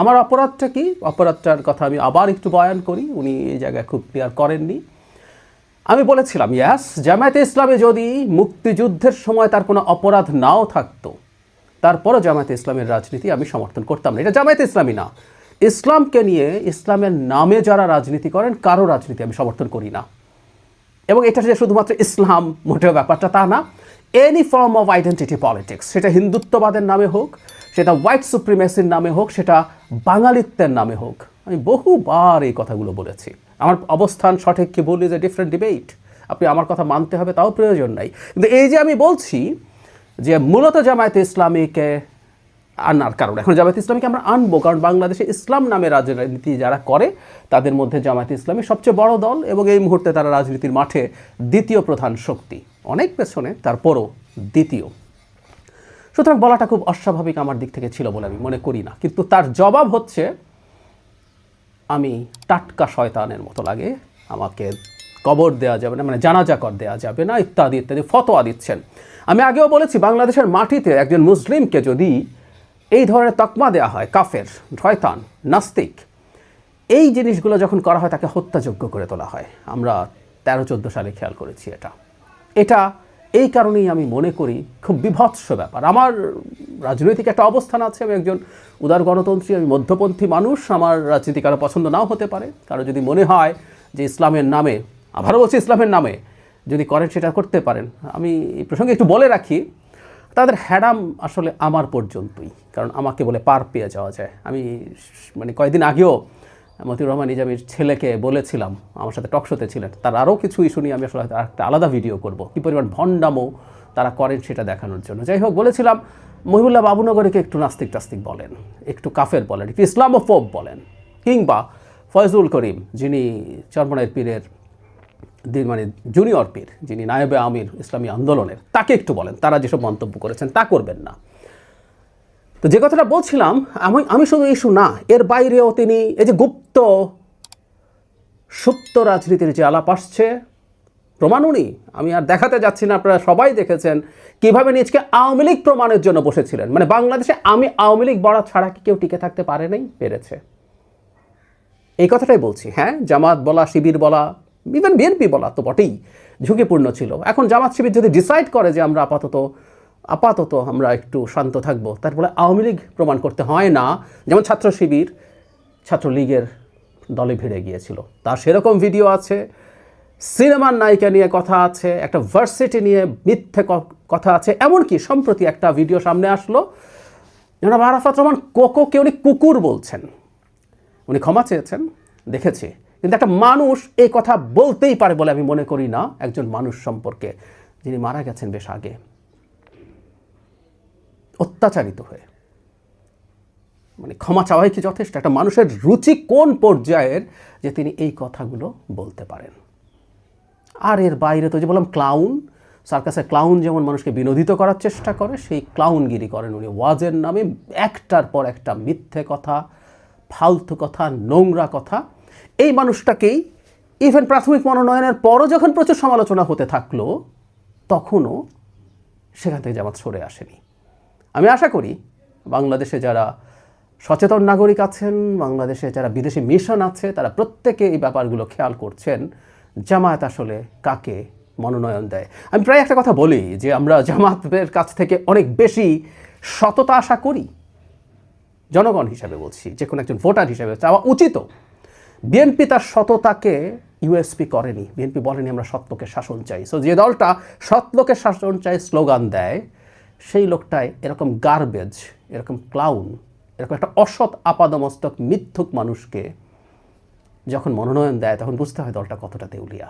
আমার অপরাধটা কি? অপরাধটার কথা আমি আবার একটু বয়ান করি, উনি এই জায়গায় খুব ক্লিয়ার করেননি। আমি বলেছিলাম ইয়াস, জামায়াতে ইসলামে যদি মুক্তিযুদ্ধের সময় তার কোনো অপরাধ নাও থাকতো, তারপরও জামায়াতে ইসলামের রাজনীতি আমি সমর্থন করতাম না। এটা জামায়াতে ইসলামী না, ইসলামকে নিয়ে ইসলামের নামে যারা রাজনীতি করেন কারো রাজনীতি আমি সমর্থন করি না। এবং এটা যে শুধুমাত্র ইসলাম মোটেও ব্যাপারটা তা না, any form of identity politics, সেটা হিন্দুত্ববাদের নামে হোক, সেটা হোয়াইট সুপ্রিমেসির নামে হোক, সেটা বাঙালিত্বের নামে হোক, আমি বহুবার এই কথাগুলো বলেছি। আমার অবস্থান সঠিক কি ভুল ইজ এ ডিফারেন্ট ডিবেট, আপনি আমার কথা মানতে হবে তাও প্রয়োজন নাই। কিন্তু এই যে আমি বলছি যে মূলত জামায়াতে ইসলামীকে আনার কারণ, এখন জামায়াতে ইসলামীকে আমরা আনবো কারণ বাংলাদেশে ইসলাম নামে রাজনীতি যারা করে তাদের মধ্যে জামায়াতে ইসলামী সবচেয়ে বড় দল এবং এই মুহূর্তে তারা রাজনীতির মাঠে দ্বিতীয় প্রধান শক্তি, অনেক পেছনে তারপরও দ্বিতীয়। সুতরাং বলাটা খুব অস্বাভাবিক আমার দিক থেকে ছিল বলে আমি মনে করি না। কিন্তু তার জবাব হচ্ছে আমি টাটকা শয়তানের মতো লাগে, আমাকে কবর দেওয়া যাবে না, মানে জানাজা কর দেওয়া যাবে না, ইত্যাদি ইত্যাদি ফতোয়া দিচ্ছেন। আমি আগেও বলেছি বাংলাদেশের মাটিতে একজন মুসলিমকে যদি এই ধরনের তকমা দেওয়া হয়, কাফের, শয়তান, নাস্তিক, এই জিনিসগুলো যখন করা হয় তাকে হত্যাযোগ্য করে তোলা হয়। আমরা 13-14 সালে খেয়াল করেছি এটা এই কারণেই আমি মনে করি খুব বিভৎস ব্যাপার। আমার রাজনৈতিক একটা অবস্থান আছে, আমি একজন উদার গণতন্ত্রী, আমি মধ্যপন্থী মানুষ, আমার রাজনীতি কারো পছন্দ নাও হতে পারে। কারো যদি মনে হয় যে ইসলামের নামে, আবারও বলছি ইসলামের নামে যদি করেন সেটা করতে পারেন। আমি এই প্রসঙ্গে একটু বলে রাখি, তাদের হ্যাডাম আসলে আমার পর্যন্তই, কারণ আমাকে বলে পার পেয়ে যাওয়া যায়। আমি মানে কয়েকদিন আগেও মতিউর রহমান নিজামীর ছেলেকে বলেছিলাম, আমার সাথে টকশোতে ছিলেন, তার আরও কিছু ইস্যু নিয়ে আমি আসলে একটা আলাদা ভিডিও করব, কী পরিমাণ ভণ্ডামো তারা করেন সেটা দেখানোর জন্য। যাই হোক, বলেছিলাম মহিবুল্লাহ বাবুনগরীকে একটু নাস্তিক টাস্তিক বলেন, একটু কাফের বলেন, একটু ইসলামোফোব বলেন, কিংবা ফয়জুল করিম যিনি চরমনাইয়ের পীরের মানে জুনিয়র পীর, যিনি নায়েবে আমির ইসলামী আন্দোলনের, তাকে একটু বলেন, তারা যেসব মন্তব্য করেছেন তা করবেন না। তো যে কথাটা বলছিলাম, আমি শুধু ইস্যু না, এর বাইরেও তিনি এই যে গুপ্ত সুপ্ত রাজনীতির যে আলাপ আসছে, প্রমাণ উনি, আমি আর দেখাতে যাচ্ছি না, আপনারা সবাই দেখেছেন কীভাবে নিজকে আওয়ামী লীগ প্রমাণের জন্য বসেছিলেন। মানে বাংলাদেশে আমি আওয়ামী লীগ বলা ছাড়া কি কেউ টিকে থাকতে পারে নাই? পেরেছে। এই কথাটাই বলছি। হ্যাঁ, জামাত বলা, শিবির বলা, ইভেন বিএনপি বলা তো বটেই ঝুঁকিপূর্ণ ছিল। এখন জামাত শিবির যদি ডিসাইড করে যে আমরা আপাতত আমরা একটু শান্ত থাকবো, তারপরে আওয়ামী লীগ প্রমাণ করতে হয় না। যেমন ছাত্র শিবির ছাত্রলীগের দলে ভিড়ে গিয়েছিল, তার সেরকম ভিডিও আছে, সিনেমার নায়িকা নিয়ে কথা আছে, একটা ভার্সিটি নিয়ে মিথ্যে কথা আছে। এমনকি সম্প্রতি একটা ভিডিও সামনে আসলো, জনাব আরাফাত রহমান কোকোকে উনি কুকুর বলছেন, উনি ক্ষমা চেয়েছেন, দেখেছি। কিন্তু একটা মানুষ এই কথা বলতেই পারে বলে আমি মনে করি না, একজন মানুষ সম্পর্কে যিনি মারা গেছেন বেশ আগে অত্যাচারিত হয়ে। মানে ক্ষমা চাওয়াই কি যথেষ্ট? একটা মানুষের রুচি কোন পর্যায়ের যে তিনি এই কথাগুলো বলতে পারেন? আর এর বাইরে তো যে বললাম ক্লাউন, সার্কাসের ক্লাউন যেমন মানুষকে বিনোদিত করার চেষ্টা করে, সেই ক্লাউনগিরি করেন উনি ওয়াজের নামে, একটার পর একটা মিথ্যে কথা, ফালতু কথা, নোংরা কথা। এই মানুষটাকেই ইভেন প্রাথমিক মনোনয়নের পরও যখন প্রচুর সমালোচনা হতে থাকলো, তখনও সেখান থেকে জামাত সরে আসেনি। আমি আশা করি বাংলাদেশে যারা সচেতন নাগরিক আছেন, বাংলাদেশে যারা বিদেশি মিশন আছে, তারা প্রত্যেকে এই ব্যাপারগুলো খেয়াল করছেন, জামায়াত আসলে কাকে মনোনয়ন দেয়। আমি প্রায় একটা কথা বলি যে আমরা জামাতের কাছ থেকে অনেক বেশি সততা আশা করি, জনগণ হিসাবে বলছি, যে কোনো একজন ভোটার হিসাবে চাওয়া উচিত। বিএনপি তার সততাকে ইউএসপি করেনি, বিএনপি বলেনি আমরা সত্যকে শাসন চাই। সো যে দলটা সত্যকে শাসন চাই স্লোগান দেয়, সেই লোকটাই এরকম গার্বেজ, এরকম ক্লাউন, এরকম একটা অসৎ আপাদমস্তক মিথ্যুক মানুষকে যখন মনোনয়ন দেয়, তখন বুঝতে হয় দলটা কতটা দেউলিয়া।